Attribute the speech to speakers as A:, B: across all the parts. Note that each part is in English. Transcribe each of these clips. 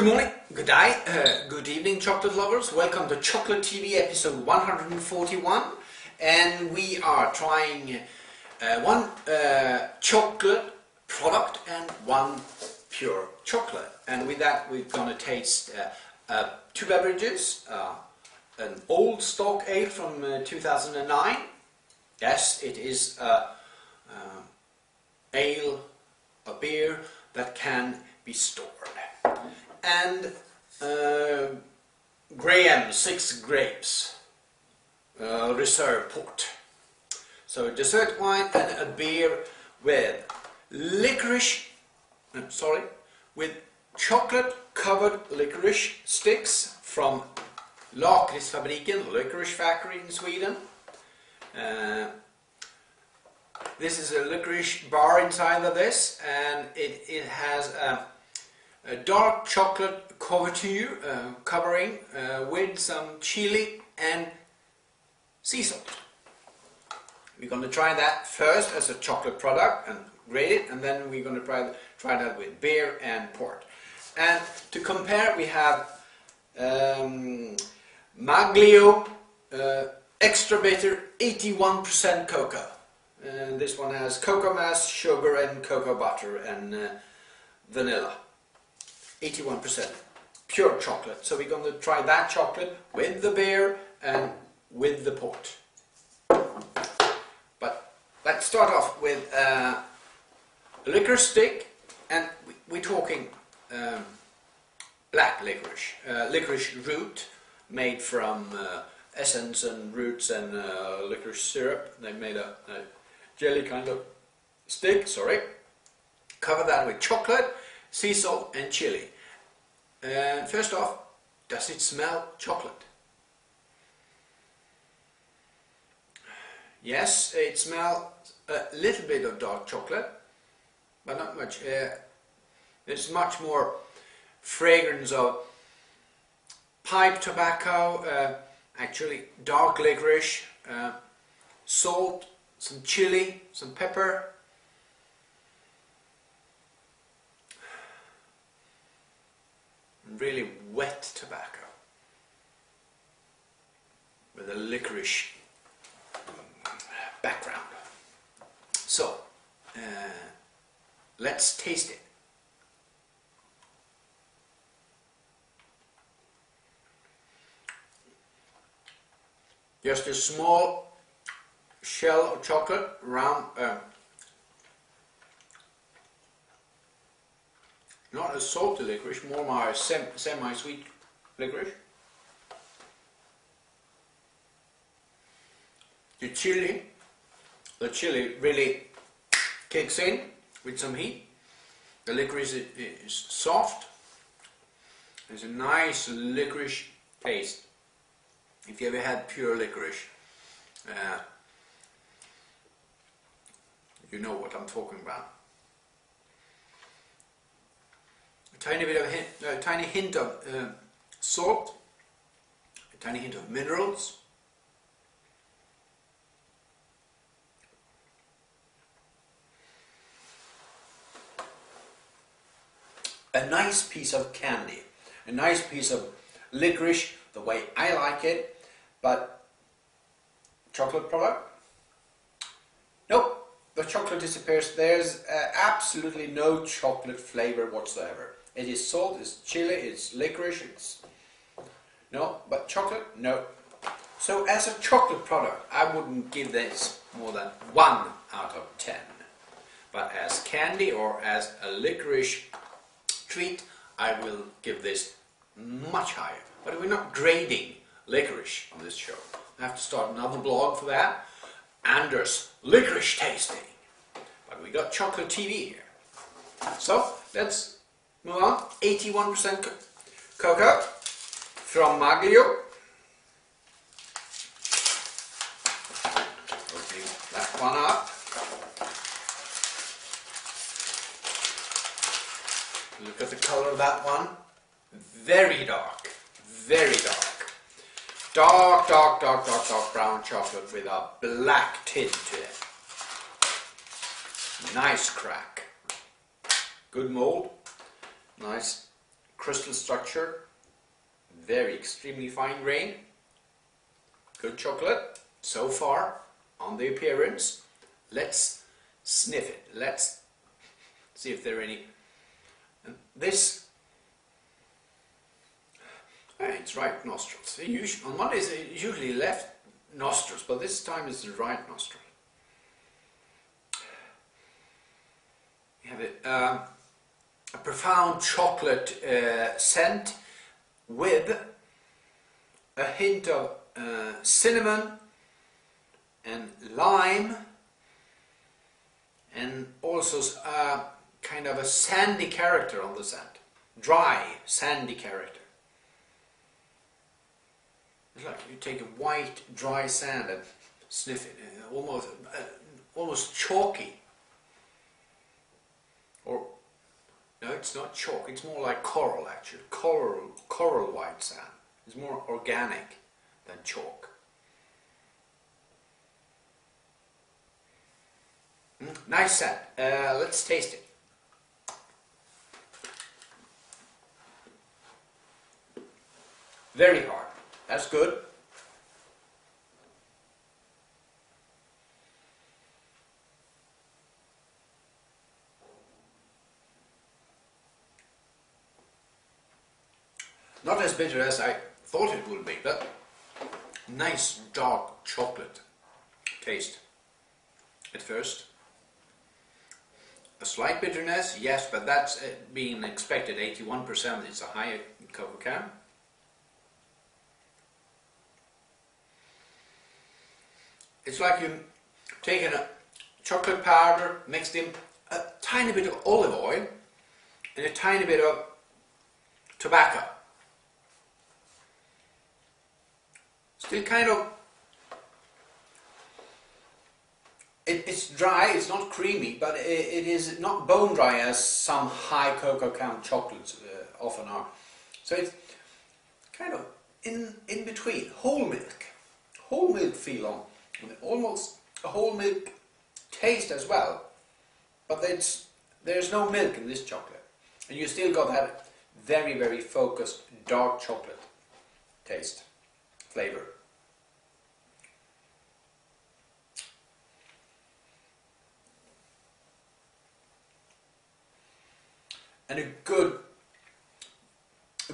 A: Good morning, good day, good evening chocolate lovers. Welcome to Chocolate TV episode 141, and we are trying one chocolate product and one pure chocolate. And with that we're going to taste two beverages, an old stock ale from 2009. Yes, it is ale, a beer that can be stored. And Graham 6 grapes reserve port. So a dessert wine and a beer with with chocolate covered licorice sticks from Lakritsfabriken, licorice factory in Sweden. This is a licorice bar inside of this, and it has a dark chocolate couverture covering with some chili and sea salt. We're going to try that first as a chocolate product and grade it, and then we're going to try that with beer and port. And to compare, we have Maglio extra bitter 81% cocoa, and this one has cocoa mass, sugar and cocoa butter and vanilla. 81% pure chocolate. So we're going to try that chocolate with the beer and with the port. But let's start off with a licorice stick, and we're talking black licorice, licorice root made from essence and roots and licorice syrup. They made a jelly kind of stick, cover that with chocolate, sea salt and chili. First off, does it smell chocolate? Yes, it smells a little bit of dark chocolate, but not much. There's much more fragrance of pipe tobacco, actually dark licorice, salt, some chili, some pepper. Really wet tobacco with a licorice background. So let's taste it. Just a small shell of chocolate around. Not a salty licorice, more my semi-sweet licorice. The chili really kicks in with some heat. The licorice is soft. There's a nice licorice taste. If you ever had pure licorice, you know what I'm talking about. A tiny hint of salt, a tiny hint of minerals. A nice piece of candy, a nice piece of licorice, the way I like it, but chocolate product? Nope, the chocolate disappears. There's absolutely no chocolate flavor whatsoever. It is salt, it's chili, it's licorice, no, but chocolate, no. So as a chocolate product, I wouldn't give this more than 1 out of 10. But as candy or as a licorice treat, I will give this much higher. But we're not grading licorice on this show. I have to start another blog for that. Anders licorice tasting. But we got Chocolate TV here. So let's move on. 81% cocoa from Maglio. Opening that one up. Look at the color of that one. Very dark. Very dark. Dark brown chocolate with a black tint to it. Nice crack. Good mold. Nice crystal structure, very extremely fine grain, good chocolate so far on the appearance. Let's sniff it. Let's see if there are any. And this, it's right nostrils. On Mondays it's usually left nostrils, but this time it's the right nostril. You have a profound chocolate scent with a hint of cinnamon and lime, and also kind of a sandy character on the scent. Dry, sandy character. It's like you take a white, dry sand and sniff it, almost chalky. Or, no, it's not chalk, it's more like coral actually. Coral white sand. It's more organic than chalk. Nice scent. Let's taste it. Very hard. That's good. Not as bitter as I thought it would be, but nice dark chocolate taste at first. A slight bitterness, yes, but that's being expected. 81%, it's a higher cocoa can. It's like you've taken a chocolate powder, mixed in a tiny bit of olive oil and a tiny bit of tobacco. Still kind of, it's dry, it's not creamy, but it is not bone dry as some high cocoa count chocolates often are. So it's kind of in between, whole milk feel on, almost a whole milk taste as well, but there's no milk in this chocolate, and you still got that very, very focused dark chocolate taste, flavor. And a good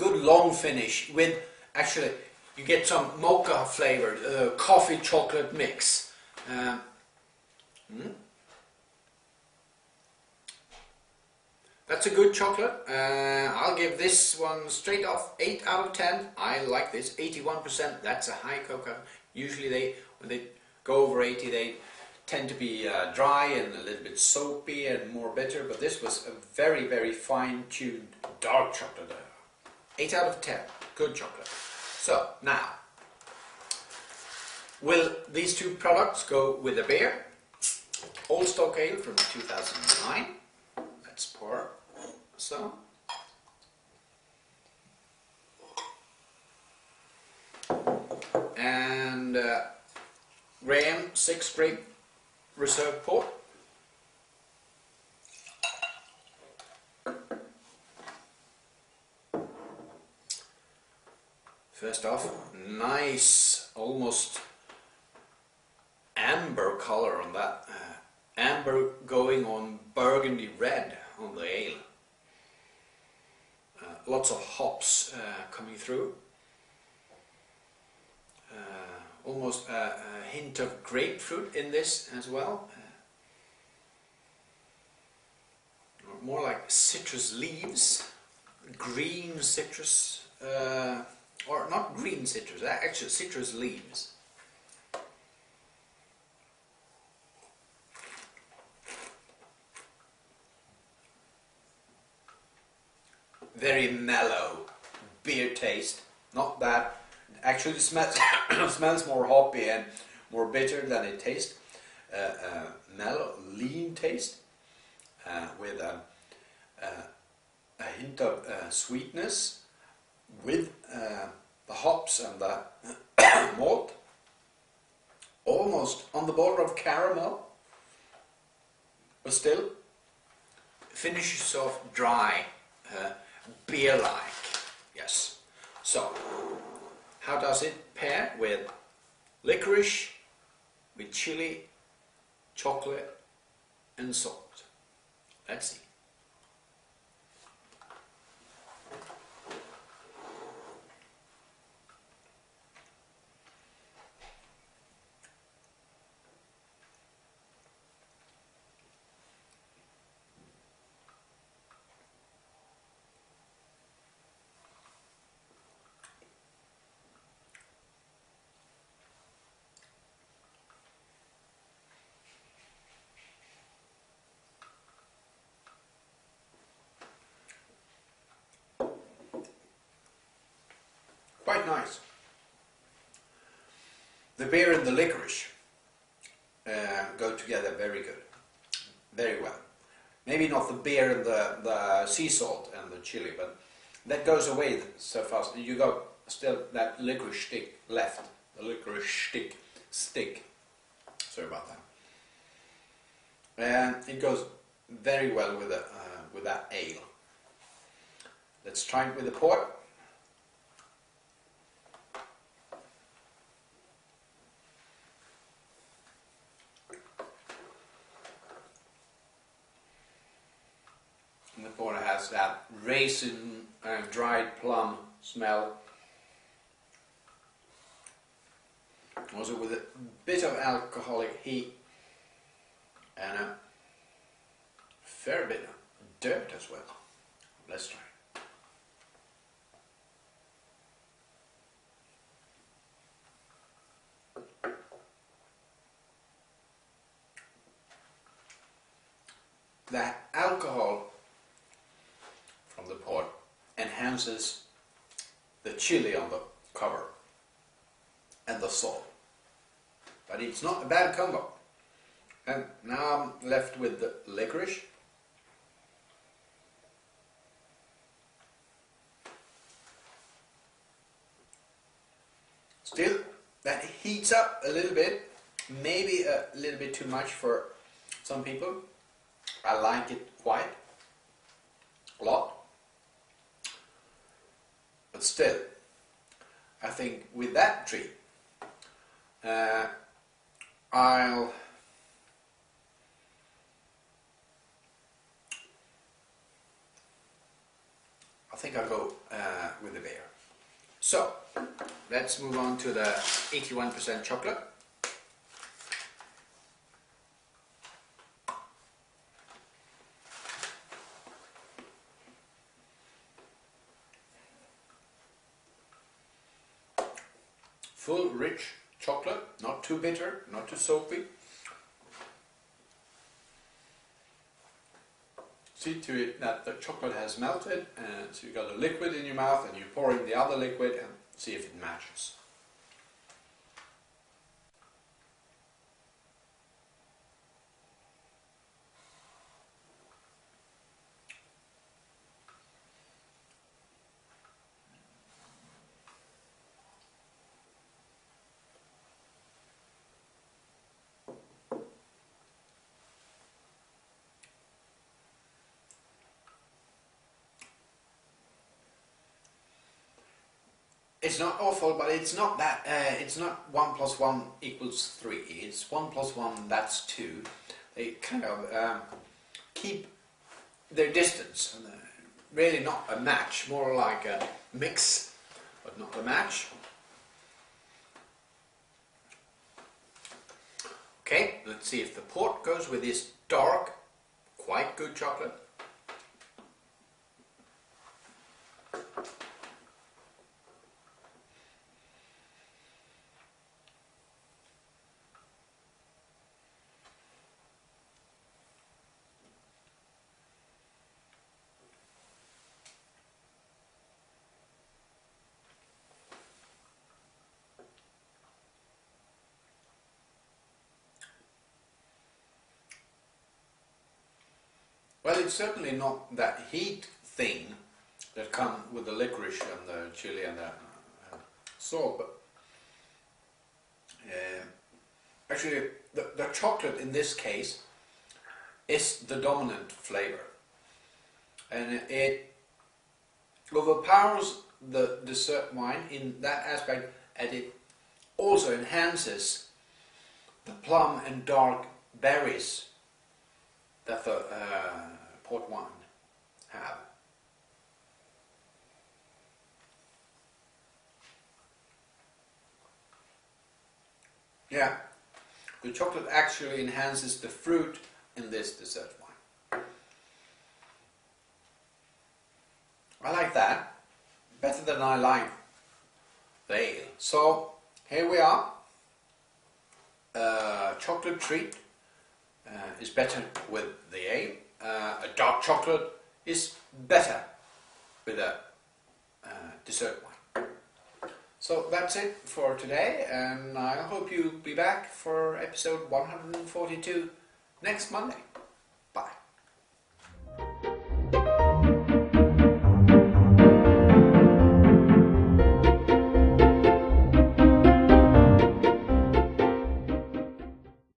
A: long finish with, actually, you get some mocha flavored coffee chocolate mix. That's a good chocolate. I'll give this one straight off 8 out of 10. I like this. 81%, that's a high cocoa. Usually when they go over 80, they tend to be dry and a little bit soapy and more bitter, but this was a very, very fine-tuned dark chocolate. 8 out of 10. Good chocolate. So, now, will these two products go with a beer? Old Stock Ale from 2009. Let's pour some. And Graham 6 Grape Reserve Port. First off, nice, almost amber color on that. Amber going on burgundy red on the ale. Lots of hops coming through. Almost a hint of grapefruit in this as well. More like citrus leaves, green citrus, or not green citrus, actually citrus leaves. Very mellow beer taste, not bad. Actually smells smells more hoppy and more bitter than it tastes. Mellow, lean taste with a hint of sweetness with the hops and the malt. Almost on the border of caramel, but still finishes off dry. beer-like. Yes. So, how does it pair with licorice, with chili, chocolate and salt? Let's see. Quite nice. The beer and the licorice go together very good, very well. Maybe not the beer and the sea salt and the chili, but that goes away so fast. You got still that licorice stick left. The licorice stick. Sorry about that. And it goes very well with that ale. Let's try it with the port. And the port has that raisin dried plum smell. Also with a bit of alcoholic heat and a fair bit of dirt as well. Let's try it. That alcohol from the port enhances the chili on the cover and the salt. But it's not a bad combo. And now I'm left with the licorice. Still, that heats up a little bit, maybe a little bit too much for some people. I like it quite a lot. But still, I think with that treat, I think I'll go with the beer. So, let's move on to the 81% chocolate. Full, rich chocolate, not too bitter, not too soapy. See to it that the chocolate has melted, and so you got a liquid in your mouth and you pour in the other liquid and see if it matches. It's not awful, but it's not that. It's not 1 + 1 = 3. It's 1 + 1, that's 2. They kind of keep their distance. Really not a match, more like a mix, but not a match. Okay, let's see if the port goes with this dark, quite good chocolate. Well, it's certainly not that heat thing that comes with the licorice and the chili and the salt, but actually the chocolate in this case is the dominant flavor, and it overpowers the dessert wine in that aspect, and it also enhances the plum and dark berries that the port wine have. Yeah, the chocolate actually enhances the fruit in this dessert wine. I like that better than I like the ale. So here we are. Chocolate treat is better with the ale. A dark chocolate is better with a dessert wine. So that's it for today, and I hope you'll be back for episode 142 next Monday.